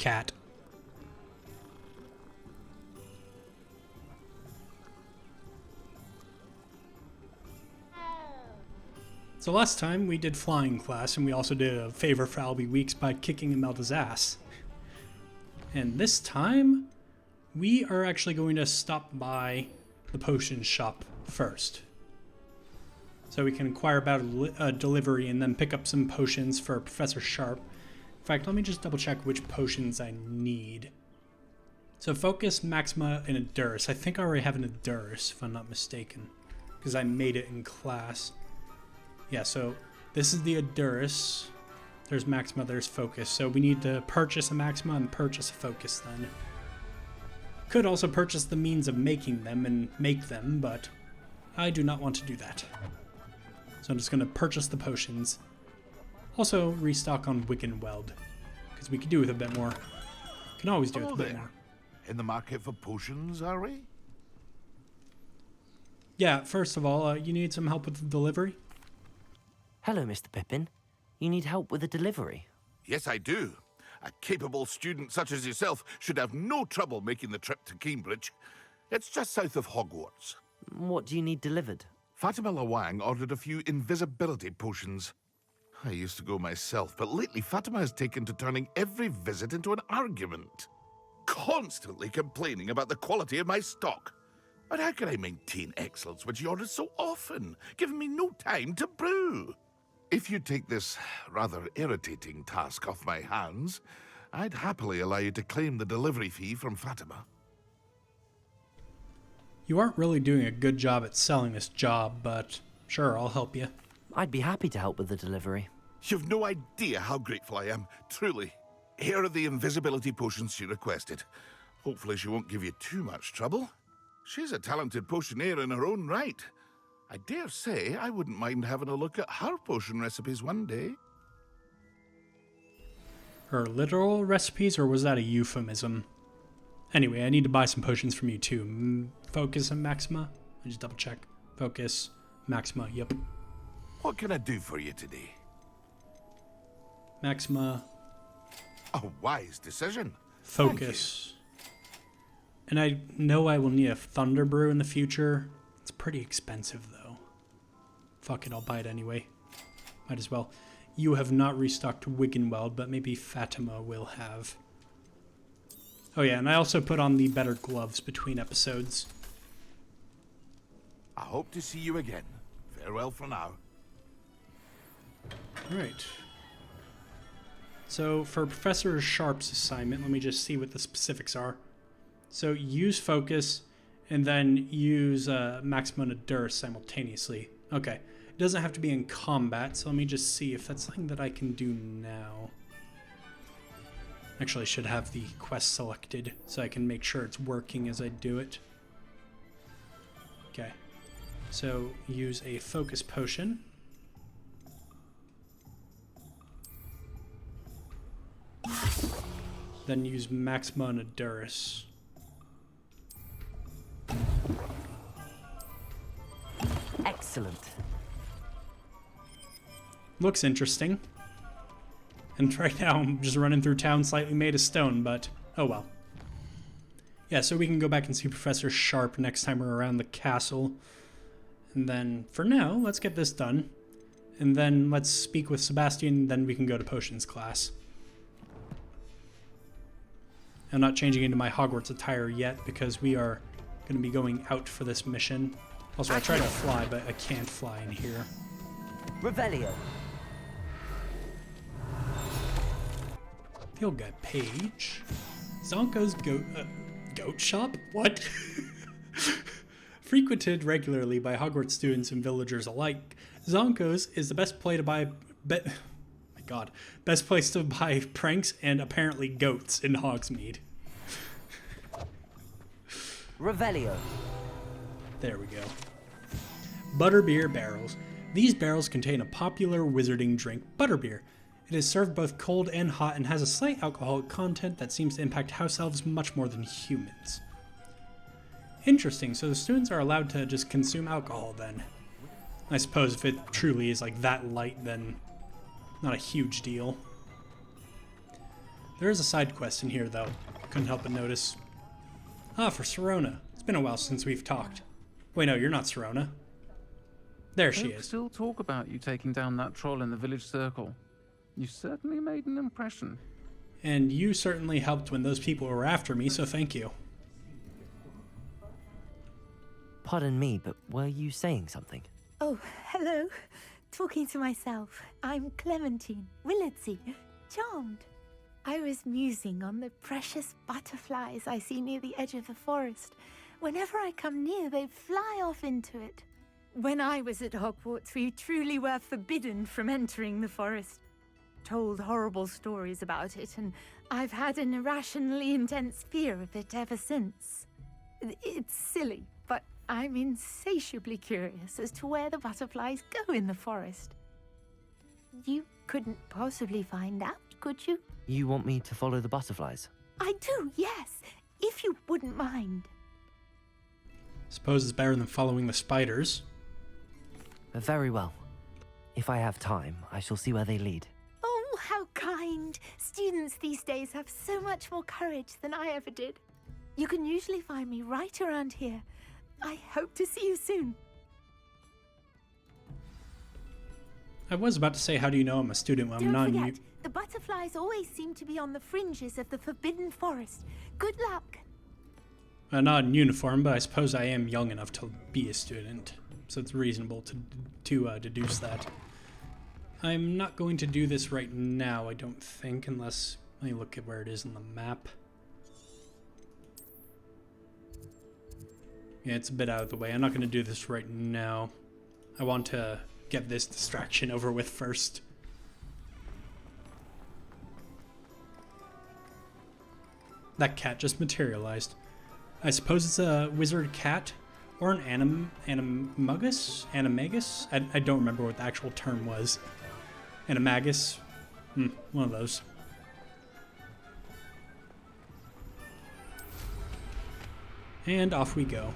cat. So last time we did flying class, and we also did a favor for Albie Weeks by kicking Imelda's ass. And this time, we are actually going to stop by the potion shop first. So we can inquire about a delivery and then pick up some potions for Professor Sharp. In fact, let me just double check which potions I need. So Focus, Maxima, and Endurus. I think I already have an Endurus, if I'm not mistaken, because I made it in class. Yeah, so this is the Endurus. There's Maxima, there's Focus. So we need to purchase a Maxima and purchase a Focus then. Could also purchase the means of making them and make them, but I do not want to do that. So I'm just going to purchase the potions. Also restock on Wiggenweld, because we could do with a bit more. Can always do with a bit more. In the market for potions, are we? Yeah, first of all, you need some help with the delivery? Hello, Mr. Pippin. You need help with a delivery? Yes, I do. A capable student such as yourself should have no trouble making the trip to Cambridge. It's just south of Hogwarts. What do you need delivered? Fatima Lawang ordered a few invisibility potions. I used to go myself, but lately Fatima has taken to turning every visit into an argument. Constantly complaining about the quality of my stock. But how can I maintain excellence when she orders so often, giving me no time to brew? If you take this rather irritating task off my hands, I'd happily allow you to claim the delivery fee from Fatima. You aren't really doing a good job at selling this job, but sure, I'll help you. I'd be happy to help with the delivery. You've no idea how grateful I am, truly. Here are the invisibility potions she requested. Hopefully she won't give you too much trouble. She's a talented potioneer in her own right. I dare say I wouldn't mind having a look at her potion recipes one day. Her literal recipes, or was that a euphemism? Anyway, I need to buy some potions from you too. Focus and Maxima? I just double check. Focus, Maxima, yep. What can I do for you today? Maxima. A wise decision. Focus. And I know I will need a Thunder Brew in the future. It's pretty expensive though. Fuck it, I'll buy it anyway. Might as well. You have not restocked Wiggenweld, but maybe Fatima will have. Oh yeah, and I also put on the better gloves between episodes. I hope to see you again. Farewell for now. Right. So for Professor Sharp's assignment, let me just see what the specifics are. So use Focus, and then use Maxima and Endurus simultaneously. Okay. It doesn't have to be in combat, so let me just see if that's something that I can do now. Actually, I should have the quest selected so I can make sure it's working as I do it. Okay. So use a Focus Potion. Then use Maxima and Endurus. Excellent. Looks interesting. And right now I'm just running through town slightly made of stone, but oh well. Yeah, so we can go back and see Professor Sharp next time we're around the castle. And then, for now, let's get this done. And then let's speak with Sebastian, then we can go to potions class. I'm not changing into my Hogwarts attire yet because we are going to be going out for this mission. Also, I tried to fly, but I can't fly in here. Revelio. Field guide page. Zonko's goat shop? What? Frequented regularly by Hogwarts students and villagers alike, Zonko's is the best place to buy best place to buy pranks and apparently goats in Hogsmeade. Revelio. There we go. Butterbeer barrels. These barrels contain a popular wizarding drink, butterbeer. It is served both cold and hot and has a slight alcoholic content that seems to impact house elves much more than humans. Interesting, so the students are allowed to just consume alcohol then. I suppose if it truly is like that light, then not a huge deal. There is a side quest in here, though. Couldn't help but notice. Ah, for Sirona. It's been a while since we've talked. Wait, no, you're not Sirona. There she Folk is. still talk about you taking down that troll in the village circle. You certainly made an impression. And you certainly helped when those people were after me, so thank you. Pardon me, but were you saying something? Oh, hello. Talking to myself. I'm Clementine, Willardsey, charmed. I was musing on the precious butterflies I see near the edge of the forest. Whenever I come near, they fly off into it. When I was at Hogwarts, we truly were forbidden from entering the forest. Told horrible stories about it, and I've had an irrationally intense fear of it ever since. It's silly, but I'm insatiably curious as to where the butterflies go in the forest. You couldn't possibly find out, could you? You want me to follow the butterflies? I do, yes, if you wouldn't mind. Suppose it's better than following the spiders. Very well. If I have time, I shall see where they lead. Oh, how kind. Students these days have so much more courage than I ever did. You can usually find me right around here. I hope to see you soon. I was about to say, how do you know I'm a student when I'm not Don't in forget, the butterflies always seem to be on the fringes of the Forbidden Forest. Good luck. not in uniform, but I suppose I am young enough to be a student, so it's reasonable to deduce that. I'm not going to do this right now, I don't think, unless let me look at where it is on the map. Yeah, it's a bit out of the way. I'm not going to do this right now. I want to get this distraction over with first. That cat just materialized. I suppose it's a wizard cat or an animagus? I don't remember what the actual term was. Animagus? One of those. And off we go.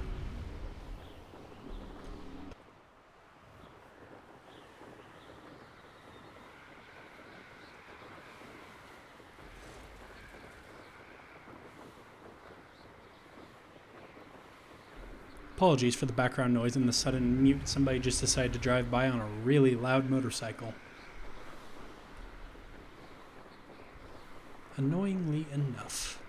Apologies for the background noise and the sudden mute. Somebody just decided to drive by on a really loud motorcycle. Annoyingly enough.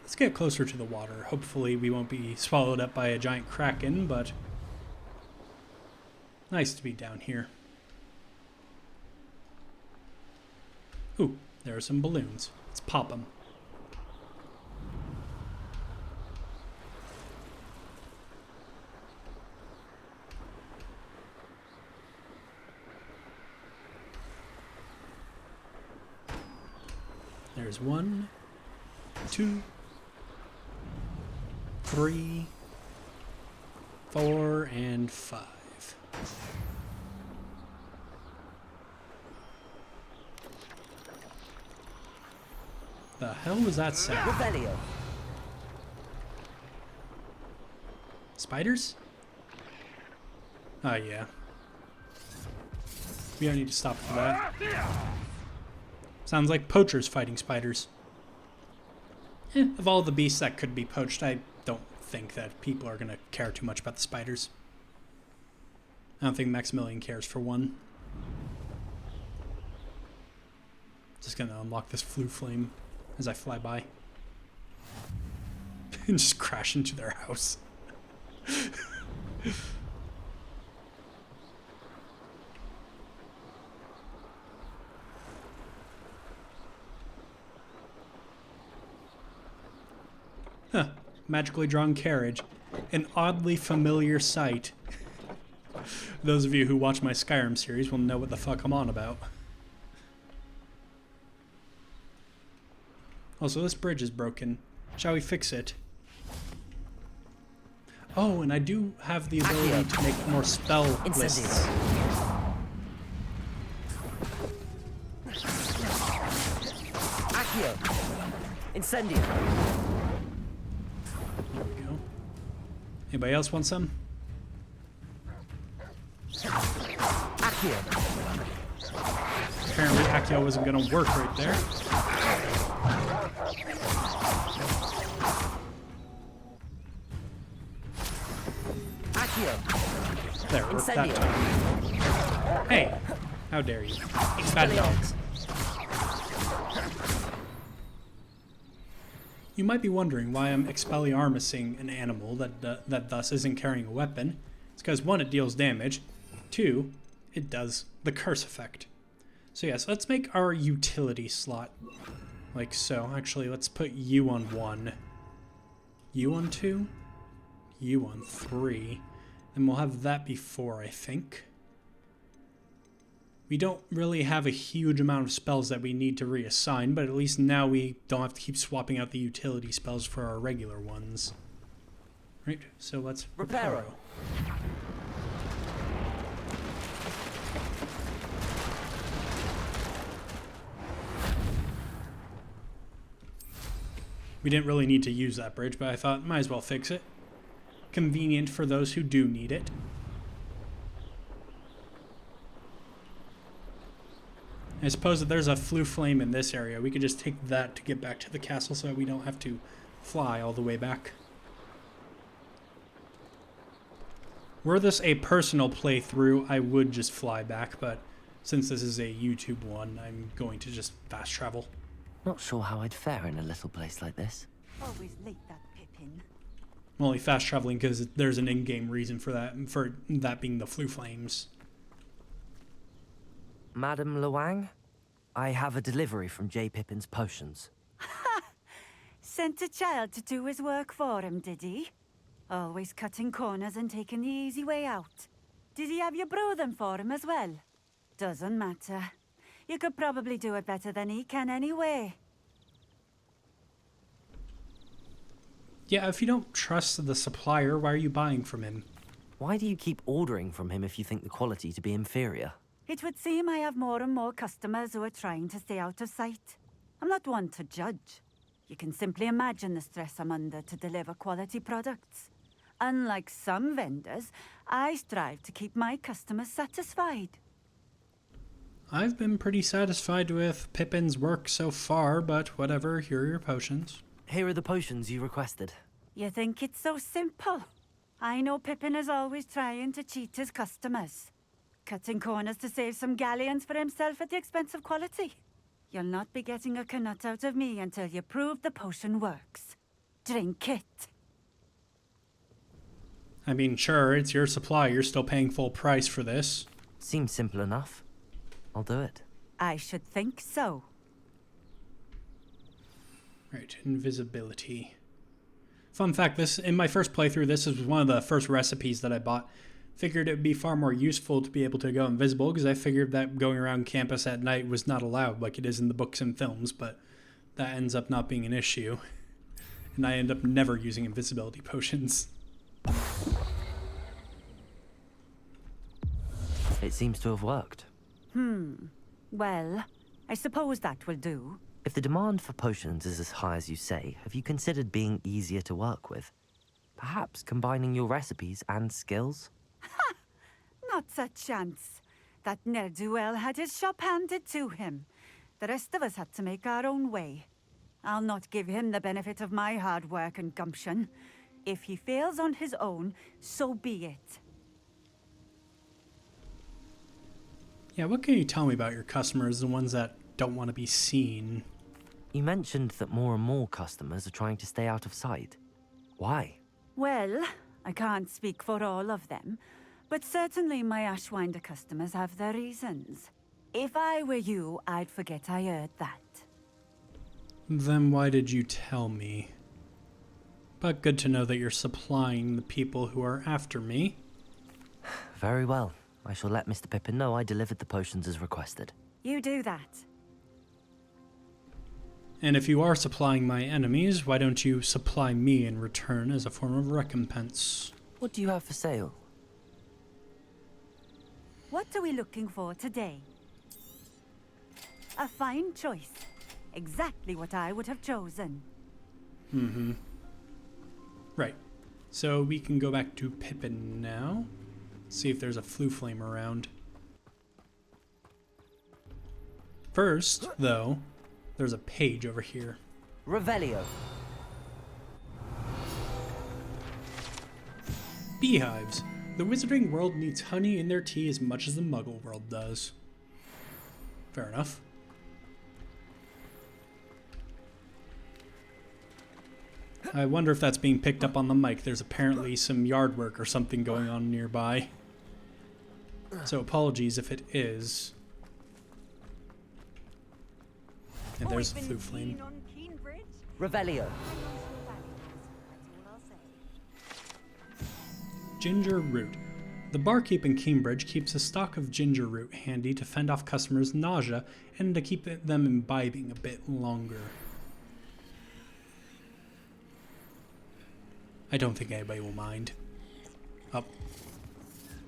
Let's get closer to the water. Hopefully we won't be swallowed up by a giant kraken, but nice to be down here. Ooh, there are some balloons. Let's pop them. There's 1, 2, 3, 4, and 5. The hell was that sound? Purveyor. Spiders? Oh yeah. We don't need to stop for that. Sounds like poachers fighting spiders. Of all the beasts that could be poached, I don't think that people are going to care too much about the spiders. I don't think Maximilian cares for one. Just going to unlock this flue flame as I fly by. And just crash into their house. Huh. Magically drawn carriage. An oddly familiar sight. Those of you who watch my Skyrim series will know what the fuck I'm on about. Also, this bridge is broken. Shall we fix it? Oh, and I do have the ability to make more spell lists. Accio. Incendio. There we go. Anybody else want some? Accio. apparently Accio wasn't going to work right there. Accio! There, worked that Incendio! time. Hey! How dare you. Bad dogs. You might be wondering why I'm Expelliarmusing an animal that thus isn't carrying a weapon. It's because 1, it deals damage. 2, it does the curse effect. So yes, let's make our utility slot like so. Actually, let's put you on 1. You on 2? You on 3. And we'll have that be 4, I think. We don't really have a huge amount of spells that we need to reassign, but at least now we don't have to keep swapping out the utility spells for our regular ones. Right, so let's Reparo. We didn't really need to use that bridge, but I thought might as well fix it. Convenient for those who do need it. I suppose that there's a flue flame in this area. We could just take that to get back to the castle so that we don't have to fly all the way back. Were this a personal playthrough, I would just fly back, but since this is a YouTube one, I'm going to just fast travel. Not sure how I'd fare in a little place like this. Always late, that Pippin. I'm only fast traveling because there's an in-game reason for that being the flue flames. Madam Luang, I have a delivery from J. Pippin's potions. Sent a child to do his work for him, did he? Always cutting corners and taking the easy way out. Did he have you brew them for him as well? Doesn't matter. You could probably do it better than he can anyway. Yeah, if you don't trust the supplier, why are you buying from him? Why do you keep ordering from him if you think the quality to be inferior? It would seem I have more and more customers who are trying to stay out of sight. I'm not one to judge. You can simply imagine the stress I'm under to deliver quality products. Unlike some vendors, I strive to keep my customers satisfied. I've been pretty satisfied with Pippin's work so far, but whatever, here are your potions. Here are the potions you requested. You think it's so simple? I know Pippin is always trying to cheat his customers. Cutting corners to save some galleons for himself at the expense of quality. You'll not be getting a canut out of me until you prove the potion works. Drink it. I mean, sure, it's your supply. You're still paying full price for this. Seems simple enough. I'll do it. I should think so. Right, invisibility. Fun fact, in my first playthrough, this is one of the first recipes that I bought. Figured it would be far more useful to be able to go invisible, because I figured that going around campus at night was not allowed like it is in the books and films, but that ends up not being an issue. And I end up never using invisibility potions. It seems to have worked. Well, I suppose that will do. If the demand for potions is as high as you say, have you considered being easier to work with? Perhaps combining your recipes and skills? Not a chance. That ne'er-do-well had his shop handed to him. The rest of us had to make our own way. I'll not give him the benefit of my hard work and gumption. If he fails on his own, so be it. Yeah, what can you tell me about your customers, the ones that don't want to be seen? You mentioned that more and more customers are trying to stay out of sight. Why? Well, I can't speak for all of them, but certainly my Ashwinder customers have their reasons. If I were you, I'd forget I heard that. Then why did you tell me? But good to know that you're supplying the people who are after me. Very well. I shall let Mr. Pippin know I delivered the potions as requested. You do that. And if you are supplying my enemies, why don't you supply me in return as a form of recompense? What do you have for sale? What are we looking for today? A fine choice. Exactly what I would have chosen. Right. So we can go back to Pippin now. See if there's a flue flame around. First, though, there's a page over here. Revelio. Beehives. The wizarding world needs honey in their tea as much as the muggle world does. Fair enough. I wonder if that's being picked up on the mic. There's apparently some yard work or something going on nearby. So apologies if it is. And there's the flue flame. Revelio. Ginger root. The barkeep in Cambridge keeps a stock of ginger root handy to fend off customers' nausea and to keep them imbibing a bit longer. I don't think anybody will mind. Oh.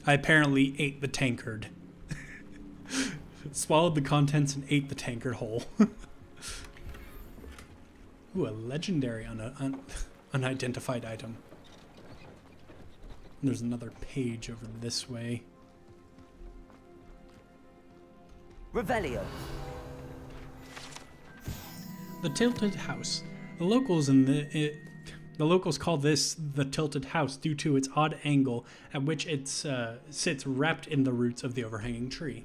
I apparently ate the tankard. Swallowed the contents and ate the tankard whole. Ooh, a legendary unidentified item. And there's another page over this way. Revelio. The Tilted House. The locals call this the Tilted House due to its odd angle at which it sits wrapped in the roots of the overhanging tree.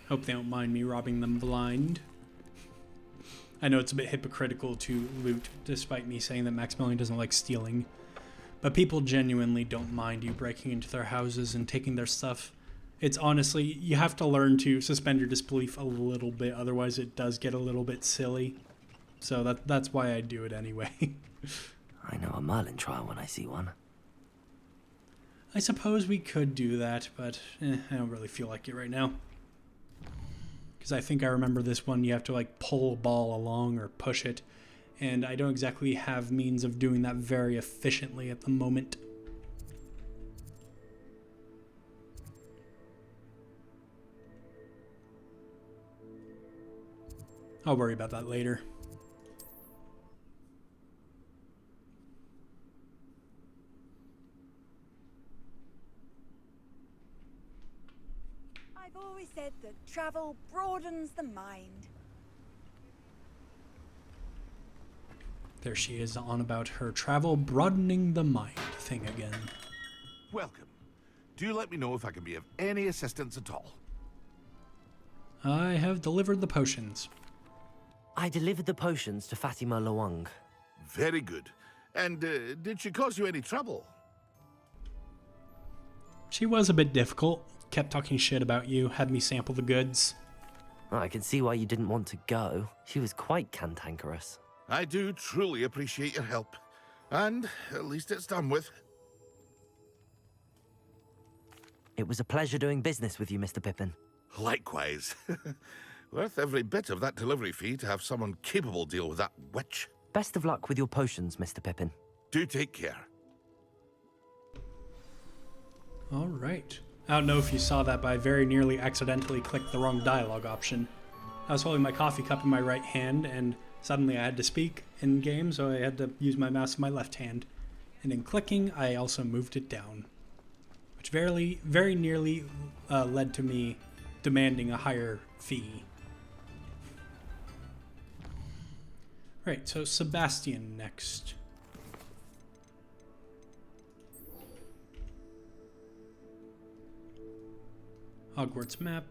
Hope they don't mind me robbing them blind. I know it's a bit hypocritical to loot, despite me saying that Maximilian doesn't like stealing. But people genuinely don't mind you breaking into their houses and taking their stuff. It's honestly, you have to learn to suspend your disbelief a little bit, otherwise it does get a little bit silly. So that's why I do it anyway. I know a Merlin trial when I see one. I suppose we could do that, but I don't really feel like it right now. Because I think I remember this one, you have to like pull a ball along or push it, and I don't exactly have means of doing that very efficiently at the moment. I'll worry about that later. I've always said that travel broadens the mind. There she is on about her travel broadening the mind thing again. Welcome. Do let me know if I can be of any assistance at all. I have delivered the potions. I delivered the potions to Fatima Lawang. Very good. And did she cause you any trouble? She was a bit difficult. Kept talking shit about you, had me sample the goods. I can see why you didn't want to go. She was quite cantankerous. I do truly appreciate your help. And at least it's done with. It was a pleasure doing business with you, Mr. Pippin. Likewise. Worth every bit of that delivery fee to have someone capable deal with that witch. Best of luck with your potions, Mr. Pippin. Do take care. All right. I don't know if you saw that, but I very nearly accidentally clicked the wrong dialogue option. I was holding my coffee cup in my right hand, and suddenly I had to speak in game, so I had to use my mouse in my left hand. And in clicking, I also moved it down, which very nearly led to me demanding a higher fee. Right, so Sebastian next. Hogwarts map.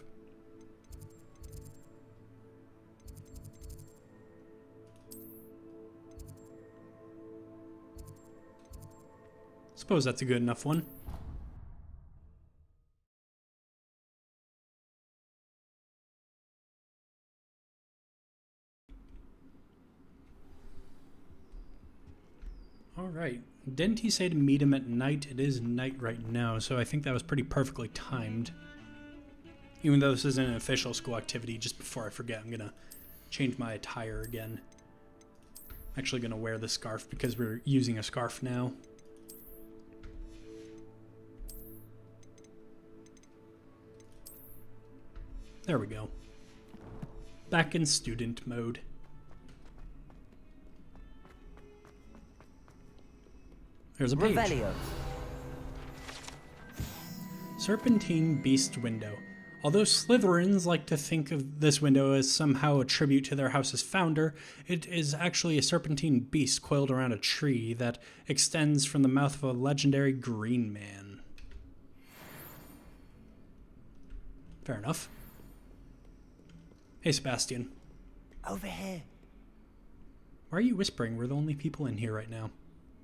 Suppose that's a good enough one. Alright, didn't he say to meet him at night? It is night right now, so I think that was pretty perfectly timed. Even though this isn't an official school activity, just before I forget, I'm gonna change my attire again. I'm actually gonna wear the scarf because we're using a scarf now. There we go. Back in student mode. There's a page. Revelio. Serpentine Beast Window. Although Slytherins like to think of this window as somehow a tribute to their house's founder, it is actually a serpentine beast coiled around a tree that extends from the mouth of a legendary green man. Fair enough. Hey, Sebastian. Over here. Why are you whispering? We're the only people in here right now.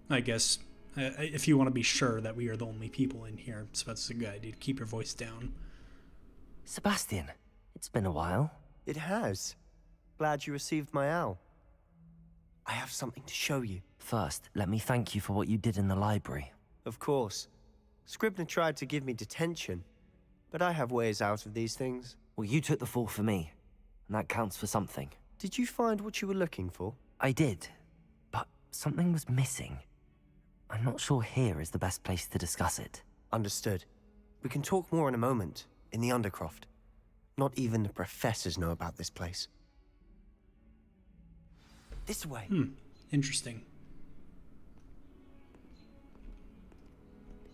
I guess, if you want to be sure that we are the only people in here, so that's a good idea to keep your voice down. Sebastian, it's been a while. It has. Glad you received my owl. I have something to show you. First, let me thank you for what you did in the library. Of course. Scribner tried to give me detention, but I have ways out of these things. Well, you took the fall for me, and that counts for something. Did you find what you were looking for? I did, but something was missing. I'm not sure here is the best place to discuss it. Understood. We can talk more in a moment, in the Undercroft. Not even the professors know about this place. This way. Interesting.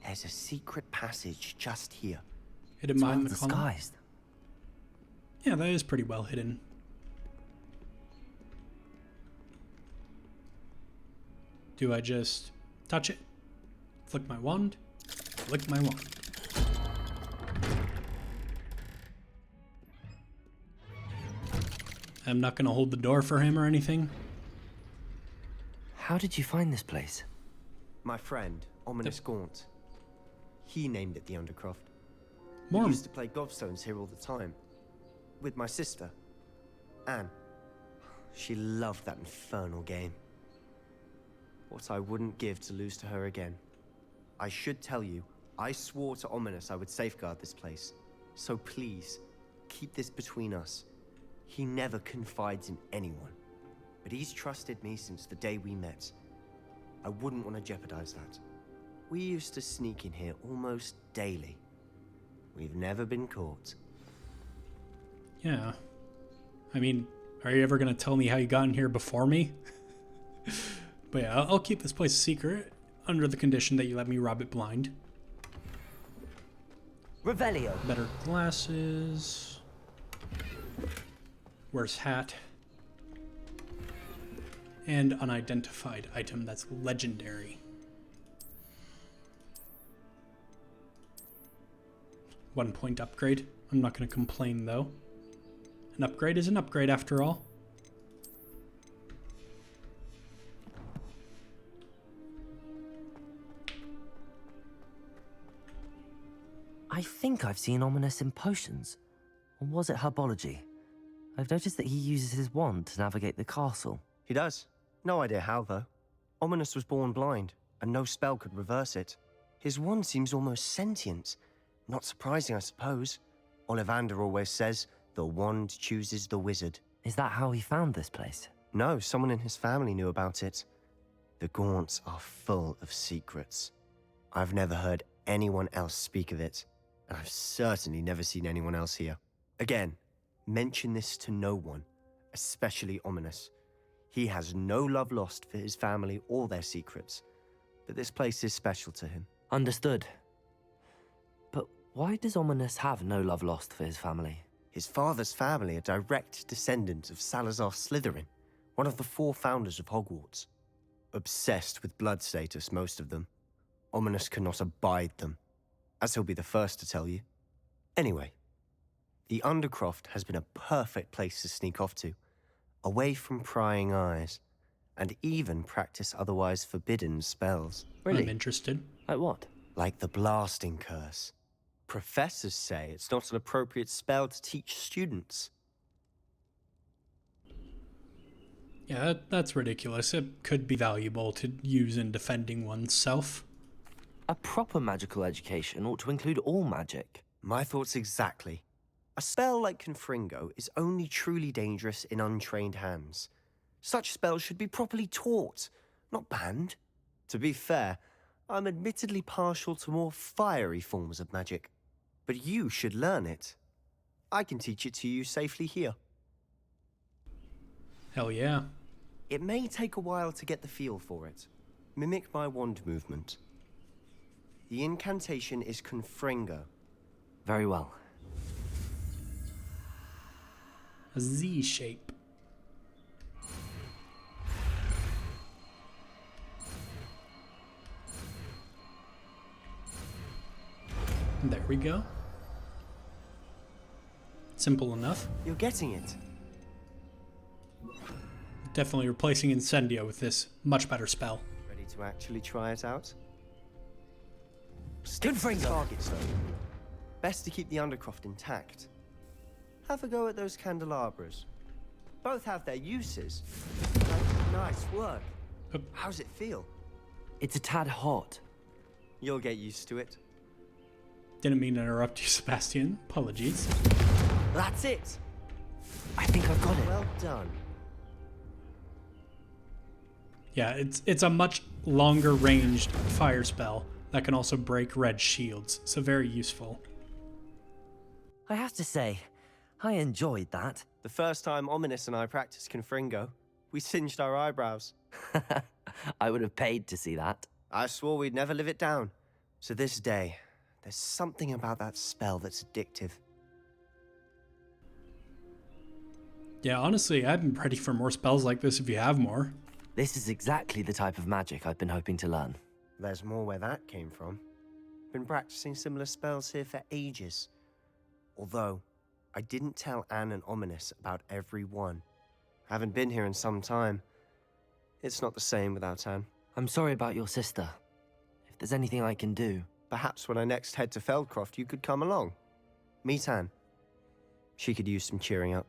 There's a secret passage just here. Hidden It's well behind the column. disguised. Yeah, that is pretty well hidden. Do I just touch it? Flick my wand? Flick my wand. I'm not gonna hold the door for him or anything. How did you find this place? My friend, Ominous Gaunt. He named it the Undercroft. More. We used to play gobstones here all the time. With my sister, Anne. She loved that infernal game. What I wouldn't give to lose to her again. I should tell you, I swore to Ominous I would safeguard this place. So please, keep this between us. He never confides in anyone. But he's trusted me since the day we met. I wouldn't want to jeopardize that. We used to sneak in here almost daily. We've never been caught. Yeah. I mean, are you ever gonna tell me how you got in here before me? But yeah, I'll keep this place a secret under the condition that you let me rob it blind. Revelio. Better glasses. Worse hat. And unidentified item that's legendary. 1 point upgrade. I'm not going to complain though. An upgrade is an upgrade after all. I think I've seen Ominous in potions. Or was it herbology? I've noticed that he uses his wand to navigate the castle. He does. No idea how, though. Ominous was born blind, and no spell could reverse it. His wand seems almost sentient. Not surprising, I suppose. Ollivander always says, the wand chooses the wizard. Is that how he found this place? No, someone in his family knew about it. The Gaunts are full of secrets. I've never heard anyone else speak of it, and I've certainly never seen anyone else here. Again, mention this to no one, especially Ominous. He has no love lost for his family or their secrets, but this place is special to him. Understood. But why does Ominous have no love lost for his family? His father's family are direct descendants of Salazar Slytherin, one of the 4 founders of Hogwarts. Obsessed with blood status, most of them. Ominous cannot abide them, as he'll be the first to tell you. Anyway, the Undercroft has been a perfect place to sneak off to, away from prying eyes, and even practice otherwise forbidden spells. Really? I'm interested. Like what? Like the blasting curse. Professors say it's not an appropriate spell to teach students. Yeah, that's ridiculous. It could be valuable to use in defending oneself. A proper magical education ought to include all magic. My thoughts exactly. A spell like Confringo is only truly dangerous in untrained hands. Such spells should be properly taught, not banned. To be fair, I'm admittedly partial to more fiery forms of magic. But you should learn it. I can teach it to you safely here. Hell yeah. It may take a while to get the feel for it. Mimic my wand movement. The incantation is Confringo, Very well. A Z shape. There we go. Simple enough. You're getting it. Definitely replacing Incendio with this much better spell. Ready to actually try it out? Good Stick to targets, though. Best to keep the Undercroft intact. Have a go at those candelabras. Both have their uses. Nice work. How's it feel? It's a tad hot. You'll get used to it. Didn't mean to interrupt you, Sebastian. Apologies. That's it. I think I've got it. Well done. Yeah, it's a much longer ranged fire spell that can also break red shields, so very useful. I have to say, I enjoyed that. The first time Ominous and I practiced Confringo, we singed our eyebrows. I would have paid to see that. I swore we'd never live it down. So this day, there's something about that spell that's addictive. Yeah, honestly, I've been ready for more spells like this if you have more. This is exactly the type of magic I've been hoping to learn. There's more where that came from. Been practicing similar spells here for ages. Although, I didn't tell Anne and Ominous about every one. Haven't been here in some time. It's not the same without Anne. I'm sorry about your sister. If there's anything I can do... Perhaps when I next head to Feldcroft, you could come along. Meet Anne. She could use some cheering up.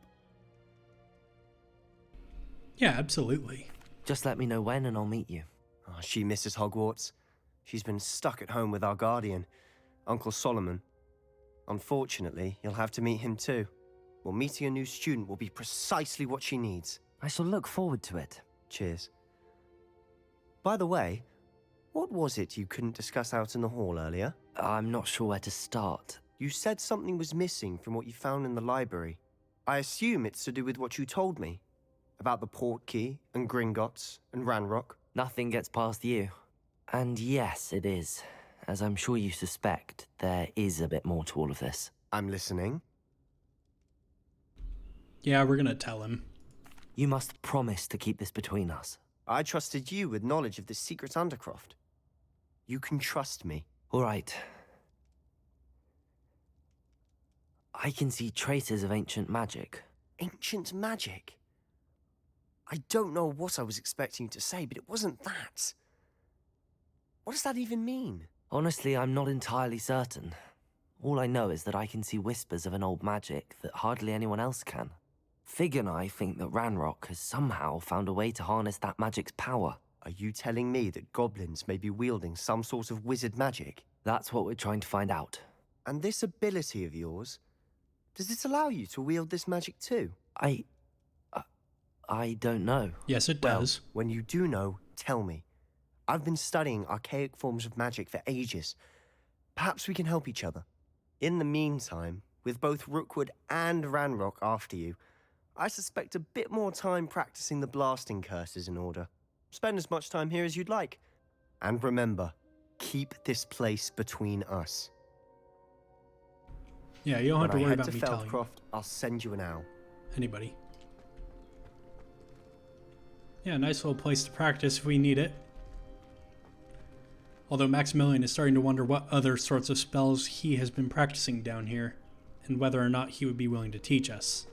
Yeah, absolutely. Just let me know when and I'll meet you. Oh, she misses Hogwarts. She's been stuck at home with our guardian, Uncle Solomon. Unfortunately, you'll have to meet him too. Well, meeting a new student will be precisely what she needs. I shall look forward to it. Cheers. By the way, what was it you couldn't discuss out in the hall earlier? I'm not sure where to start. You said something was missing from what you found in the library. I assume it's to do with what you told me. About the Portkey, and Gringotts, and Ranrock. Nothing gets past you. And yes, it is. As I'm sure you suspect, there is a bit more to all of this. I'm listening. Yeah, we're gonna tell him. You must promise to keep this between us. I trusted you with knowledge of this secret Undercroft. You can trust me. All right. I can see traces of ancient magic. Ancient magic? I don't know what I was expecting you to say, but it wasn't that. What does that even mean? Honestly, I'm not entirely certain. All I know is that I can see whispers of an old magic that hardly anyone else can. Fig and I think that Ranrock has somehow found a way to harness that magic's power. Are you telling me that goblins may be wielding some sort of wizard magic? That's what we're trying to find out. And this ability of yours, does it allow you to wield this magic too? I don't know. Yes, it does. When you do know, tell me. I've been studying archaic forms of magic for ages. Perhaps we can help each other. In the meantime, with both Rookwood and Ranrock after you, I suspect a bit more time practicing the blasting curse is in order. Spend as much time here as you'd like. And remember, keep this place between us. Yeah, you don't have to When I worry head about to me telling Feldcroft, I'll send you an owl. anybody. Yeah, nice little place to practice if we need it. Although Maximilian is starting to wonder what other sorts of spells he has been practicing down here, and whether or not he would be willing to teach us.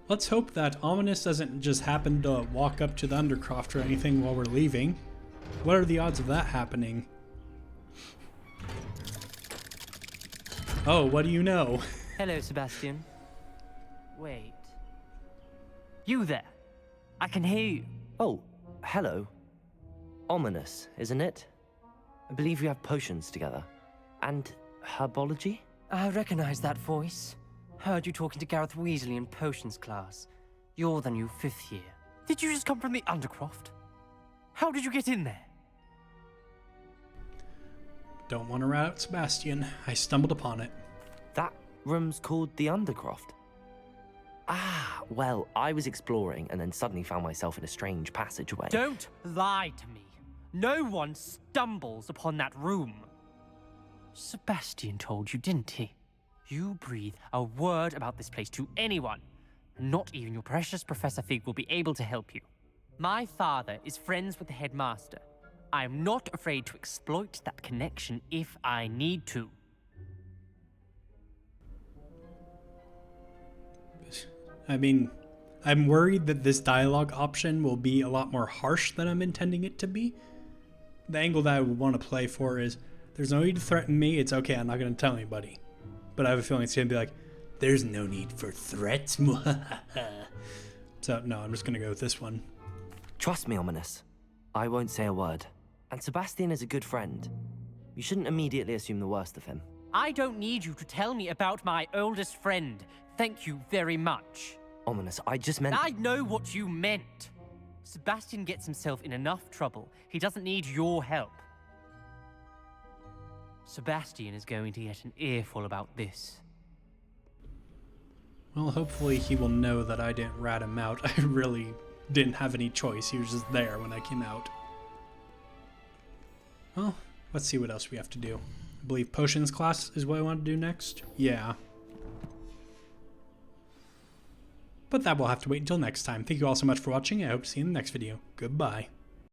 Let's hope that Ominous doesn't just happen to walk up to the Undercroft or anything while we're leaving. What are the odds of that happening? Oh, what do you know? Hello, Sebastian. Wait. You there? I can hear you. Oh, hello. Ominous, isn't it? I believe we have potions together. And herbology? I recognize that voice. Heard you talking to Gareth Weasley in potions class. You're the new 5th year. Did you just come from the Undercroft? How did you get in there? Don't want to rat out Sebastian. I stumbled upon it. That room's called the Undercroft. Ah, well, I was exploring and then suddenly found myself in a strange passageway. Don't lie to me. No one stumbles upon that room. Sebastian told you, didn't he? You breathe a word about this place to anyone, and not even your precious Professor Fig will be able to help you. My father is friends with the headmaster. I am not afraid to exploit that connection if I need to. I mean, I'm worried that this dialogue option will be a lot more harsh than I'm intending it to be. The angle that I would want to play for is, there's no need to threaten me, it's okay, I'm not going to tell anybody. But I have a feeling it's going to be like, there's no need for threats. So, no, I'm just going to go with this one. Trust me, Ominous. I won't say a word. And Sebastian is a good friend. You shouldn't immediately assume the worst of him. I don't need you to tell me about my oldest friend. Thank you very much. Ominous, I just meant... I know what you meant. Sebastian gets himself in enough trouble. He doesn't need your help. Sebastian is going to get an earful about this. Well, hopefully he will know that I didn't rat him out. I really didn't have any choice. He was just there when I came out. Well, let's see what else we have to do. I believe potions class is what I want to do next. Yeah. But that will have to wait until next time. Thank you all so much for watching. I hope to see you in the next video. Goodbye.